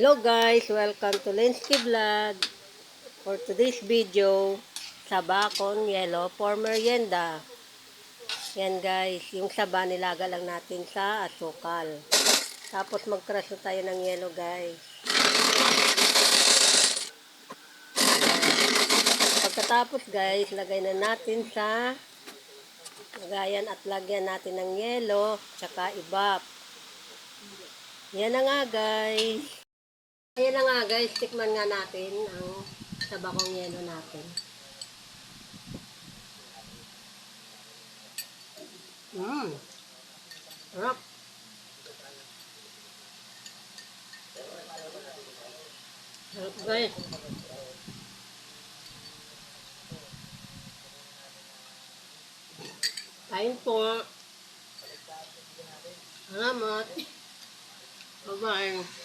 Hello guys, welcome to Lensky Vlog. For today's video, sabakon yellow for merienda. Yan guys, yung saba nilaga lang natin sa asukal. Tapos mag-crush na tayo ng yellow guys. Pagkatapos guys, lagay na natin sa lagayan at lagyan natin ng yellow, tsaka ibap. Yan na nga guys. Ayan na nga guys, tikman nga natin ang sabakong yellow natin. Sarap. Sarap guys. Kain po. Salamat. Bye-bye.